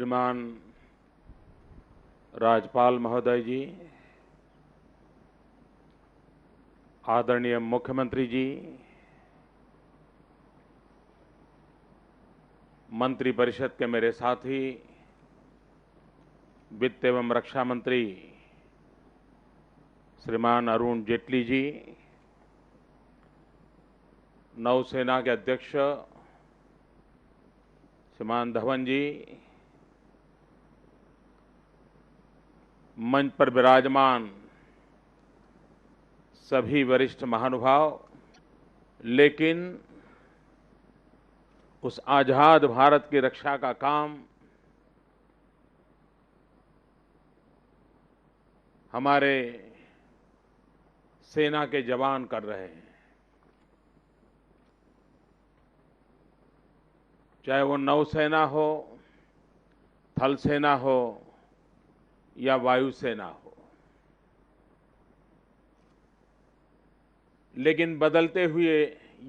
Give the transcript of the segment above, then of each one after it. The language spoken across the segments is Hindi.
श्रीमान राज्यपाल महोदय जी, आदरणीय मुख्यमंत्री जी, मंत्रिपरिषद के मेरे साथी, वित्त एवं रक्षा मंत्री श्रीमान अरुण जेटली जी, नौसेना के अध्यक्ष श्रीमान धवन जी, मंच पर विराजमान सभी वरिष्ठ महानुभाव, लेकिन उस आजाद भारत की रक्षा का काम हमारे सेना के जवान कर रहे हैं। चाहे वो नौसेना हो, थल सेना हो या वायुसेना हो, लेकिन बदलते हुए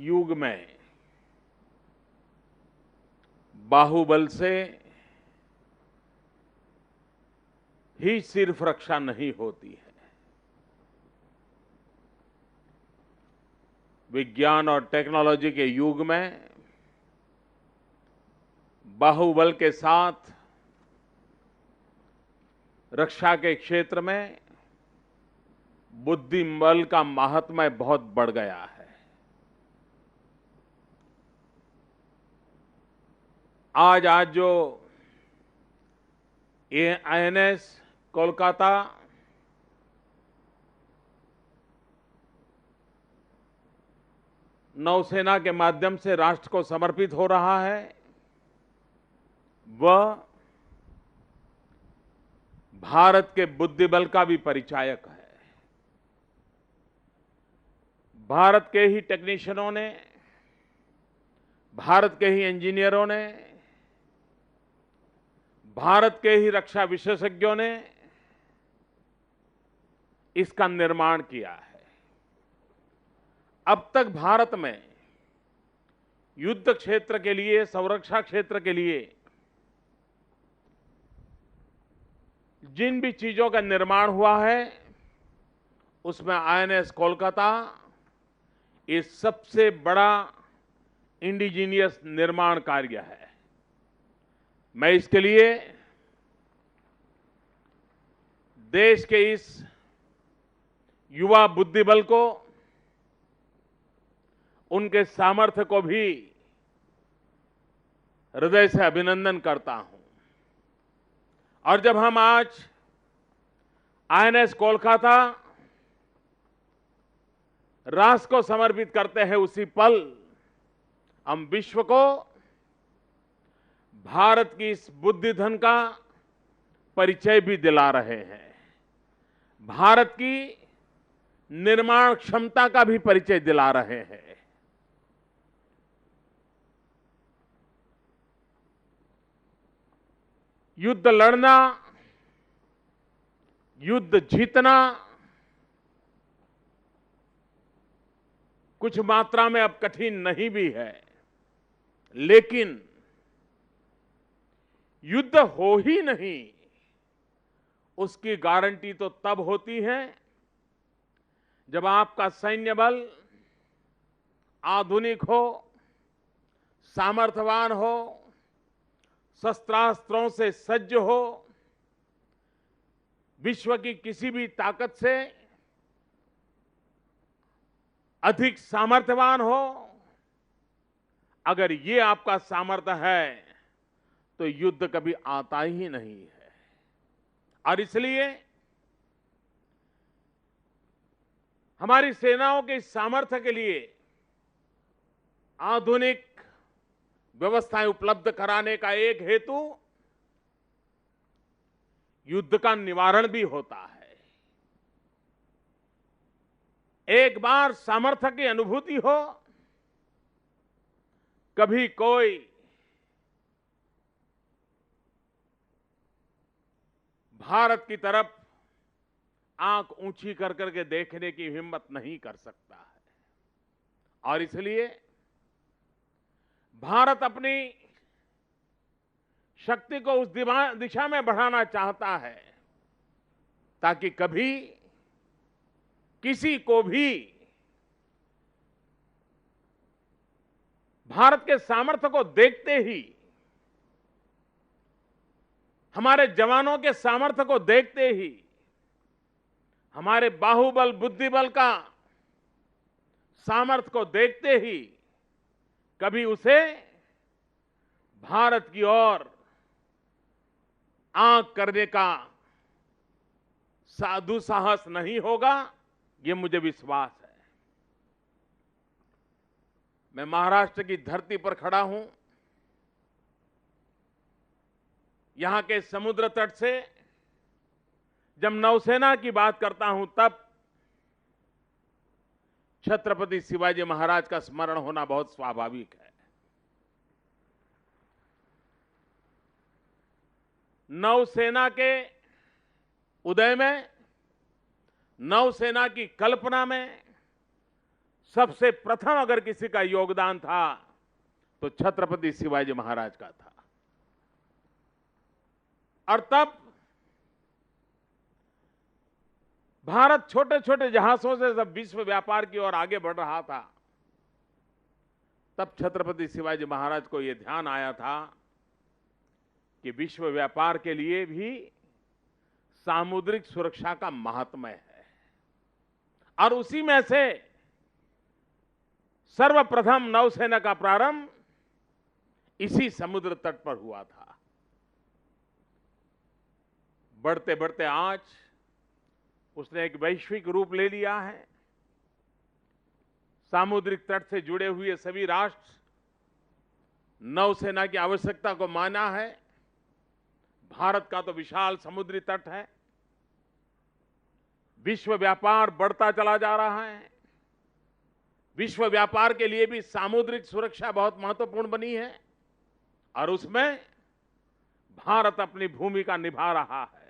युग में बाहुबल से ही सिर्फ रक्षा नहीं होती है। विज्ञान और टेक्नोलॉजी के युग में बाहुबल के साथ रक्षा के क्षेत्र में बुद्धिबल का महात्म्य बहुत बढ़ गया है। आज जो INS कोलकाता नौसेना के माध्यम से राष्ट्र को समर्पित हो रहा है, वह भारत के बुद्धिबल का भी परिचायक है। भारत के ही टेक्नीशियनों ने, भारत के ही इंजीनियरों ने, भारत के ही रक्षा विशेषज्ञों ने इसका निर्माण किया है। अब तक भारत में युद्ध क्षेत्र के लिए, संरक्षा क्षेत्र के लिए जिन भी चीजों का निर्माण हुआ है, उसमें INS कोलकाता ये सबसे बड़ा इंडिजीनियस निर्माण कार्य है। मैं इसके लिए देश के इस युवा बुद्धिबल को, उनके सामर्थ्य को भी हृदय से अभिनंदन करता हूं। और जब हम आज INS कोलकाता राष्ट्र को समर्पित करते हैं, उसी पल हम विश्व को भारत की इस बुद्धिधन का परिचय भी दिला रहे हैं, भारत की निर्माण क्षमता का भी परिचय दिला रहे हैं। युद्ध लड़ना, युद्ध जीतना कुछ मात्रा में अब कठिन नहीं भी है, लेकिन युद्ध हो ही नहीं, उसकी गारंटी तो तब होती है जब आपका सैन्य बल आधुनिक हो, सामर्थ्यवान हो, शस्त्रास्त्रों से सज्ज हो, विश्व की किसी भी ताकत से अधिक सामर्थ्यवान हो। अगर ये आपका सामर्थ्य है तो युद्ध कभी आता ही नहीं है। और इसलिए हमारी सेनाओं के सामर्थ्य के लिए आधुनिक व्यवस्थाएं उपलब्ध कराने का एक हेतु युद्ध का निवारण भी होता है। एक बार सामर्थ्य की अनुभूति हो, कभी कोई भारत की तरफ आंख ऊंची कर करके देखने की हिम्मत नहीं कर सकता है। और इसलिए भारत अपनी शक्ति को उस दिशा में बढ़ाना चाहता है ताकि कभी किसी को भी भारत के सामर्थ्य को देखते ही, हमारे जवानों के सामर्थ्य को देखते ही, हमारे बाहुबल बुद्धिबल का सामर्थ्य को देखते ही कभी उसे भारत की ओर आंख करने का दुस्साहस नहीं होगा, ये मुझे विश्वास है। मैं महाराष्ट्र की धरती पर खड़ा हूं। यहां के समुद्र तट से जब नौसेना की बात करता हूं तब छत्रपति शिवाजी महाराज का स्मरण होना बहुत स्वाभाविक है। नौसेना के उदय में, नौसेना की कल्पना में सबसे प्रथम अगर किसी का योगदान था तो छत्रपति शिवाजी महाराज का था। और तब भारत छोटे छोटे जहाजों से जब विश्व व्यापार की ओर आगे बढ़ रहा था, तब छत्रपति शिवाजी महाराज को यह ध्यान आया था कि विश्व व्यापार के लिए भी सामुद्रिक सुरक्षा का महात्म्य है। और उसी में से सर्वप्रथम नौसेना का प्रारंभ इसी समुद्र तट पर हुआ था। बढ़ते बढ़ते आज उसने एक वैश्विक रूप ले लिया है। सामुद्रिक तट से जुड़े हुए सभी राष्ट्र नौसेना की आवश्यकता को माना है। भारत का तो विशाल समुद्री तट है। विश्व व्यापार बढ़ता चला जा रहा है। विश्व व्यापार के लिए भी सामुद्रिक सुरक्षा बहुत महत्वपूर्ण बनी है और उसमें भारत अपनी भूमिका निभा रहा है।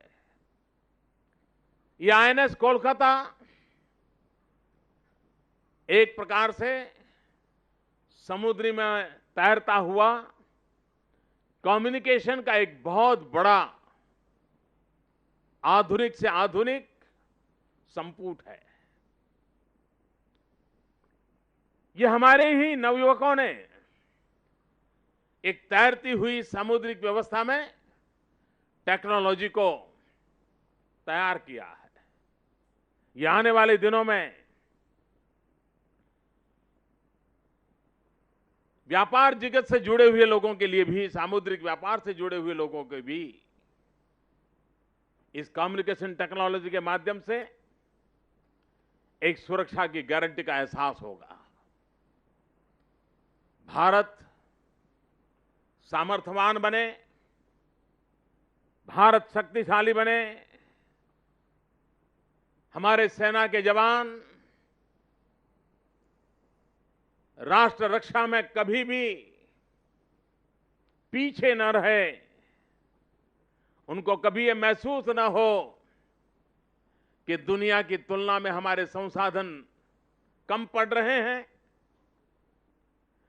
ये आईएनएस कोलकाता एक प्रकार से समुद्री में तैरता हुआ कम्युनिकेशन का एक बहुत बड़ा आधुनिक से आधुनिक संपुट है। ये हमारे ही नवयुवकों ने एक तैरती हुई सामुद्रिक व्यवस्था में टेक्नोलॉजी को तैयार किया है। ये आने वाले दिनों में व्यापार जगत से जुड़े हुए लोगों के लिए भी, सामुद्रिक व्यापार से जुड़े हुए लोगों के भी इस कम्युनिकेशन टेक्नोलॉजी के माध्यम से एक सुरक्षा की गारंटी का एहसास होगा। भारत सामर्थ्यवान बने, भारत शक्तिशाली बने, हमारे सेना के जवान राष्ट्र रक्षा में कभी भी पीछे न रहे, उनको कभी ये महसूस न हो कि दुनिया की तुलना में हमारे संसाधन कम पड़ रहे हैं,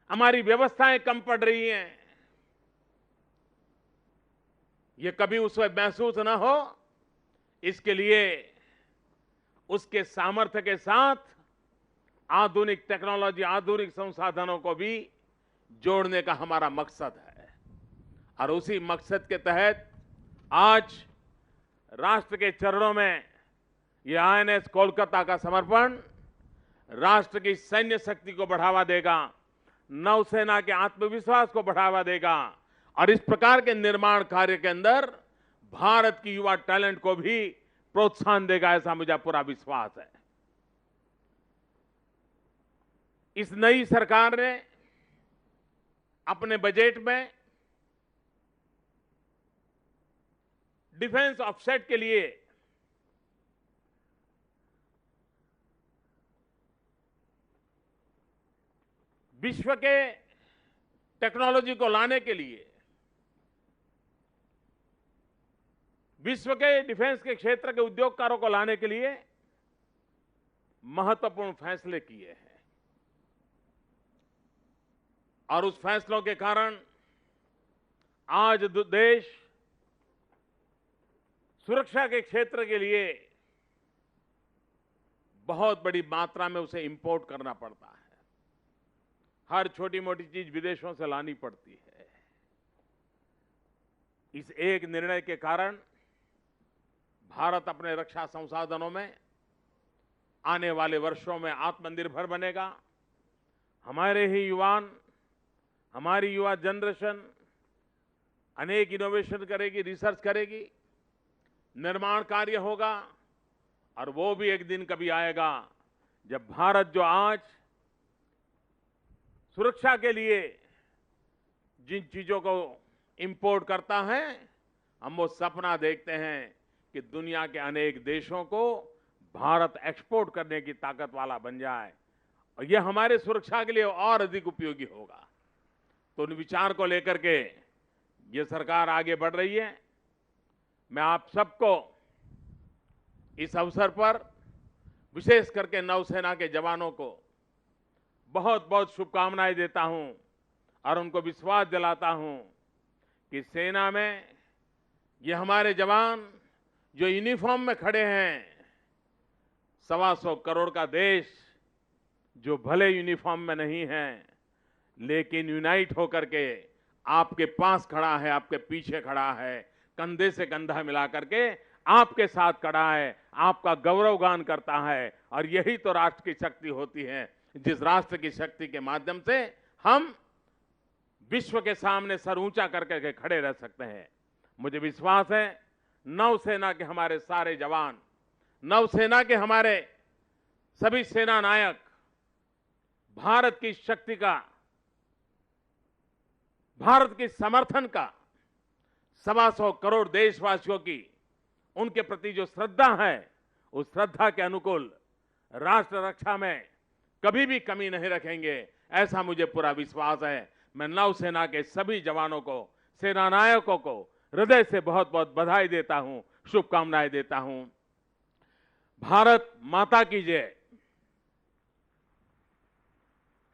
हमारी व्यवस्थाएं कम पड़ रही हैं। ये कभी उसे महसूस न हो, इसके लिए उसके सामर्थ्य के साथ आधुनिक टेक्नोलॉजी, आधुनिक संसाधनों को भी जोड़ने का हमारा मकसद है। और उसी मकसद के तहत आज राष्ट्र के चरणों में यह आईएनएस कोलकाता का समर्पण राष्ट्र की सैन्य शक्ति को बढ़ावा देगा, नौसेना के आत्मविश्वास को बढ़ावा देगा और इस प्रकार के निर्माण कार्य के अंदर भारत की युवा टैलेंट को भी प्रोत्साहन देगा, ऐसा मुझे पूरा विश्वास है। इस नई सरकार ने अपने बजट में डिफेंस ऑफसेट के लिए विश्व के टेक्नोलॉजी को लाने के लिए, विश्व के डिफेंस के क्षेत्र के उद्योगकारों को लाने के लिए महत्वपूर्ण फैसले किए हैं। और उस फैसलों के कारण आज देश सुरक्षा के क्षेत्र के लिए बहुत बड़ी मात्रा में उसे इंपोर्ट करना पड़ता है। हर छोटी मोटी चीज विदेशों से लानी पड़ती है। इस एक निर्णय के कारण भारत अपने रक्षा संसाधनों में आने वाले वर्षों में आत्मनिर्भर बनेगा। हमारे ही युवान, हमारी युवा जनरेशन अनेक इनोवेशन करेगी, रिसर्च करेगी, निर्माण कार्य होगा और वो भी एक दिन कभी आएगा जब भारत जो आज सुरक्षा के लिए जिन चीजों को इंपोर्ट करता है, हम वो सपना देखते हैं कि दुनिया के अनेक देशों को भारत एक्सपोर्ट करने की ताकत वाला बन जाए और ये हमारे सुरक्षा के लिए और अधिक उपयोगी होगा। तो उन विचार को लेकर के ये सरकार आगे बढ़ रही है। मैं आप सबको इस अवसर पर विशेष करके नौसेना के जवानों को बहुत बहुत शुभकामनाएं देता हूं और उनको विश्वास दिलाता हूं कि सेना में ये हमारे जवान जो यूनिफॉर्म में खड़े हैं, 125 करोड़ का देश जो भले यूनिफॉर्म में नहीं है लेकिन यूनाइट होकर के आपके पास खड़ा है, आपके पीछे खड़ा है, कंधे से कंधा मिला करके आपके साथ खड़ा है, आपका गौरवगान करता है। और यही तो राष्ट्र की शक्ति होती है, जिस राष्ट्र की शक्ति के माध्यम से हम विश्व के सामने सर ऊंचा करके खड़े रह सकते हैं। मुझे विश्वास है नौसेना के हमारे सारे जवान, नौसेना के हमारे सभी सेना नायक भारत की शक्ति का, भारत के समर्थन का, 125 करोड़ देशवासियों की उनके प्रति जो श्रद्धा है, उस श्रद्धा के अनुकूल राष्ट्र रक्षा में कभी भी कमी नहीं रखेंगे, ऐसा मुझे पूरा विश्वास है। मैं नौसेना के सभी जवानों को, सेना नायकों को हृदय से बहुत बहुत बधाई देता हूं, शुभकामनाएं देता हूं। भारत माता की जय।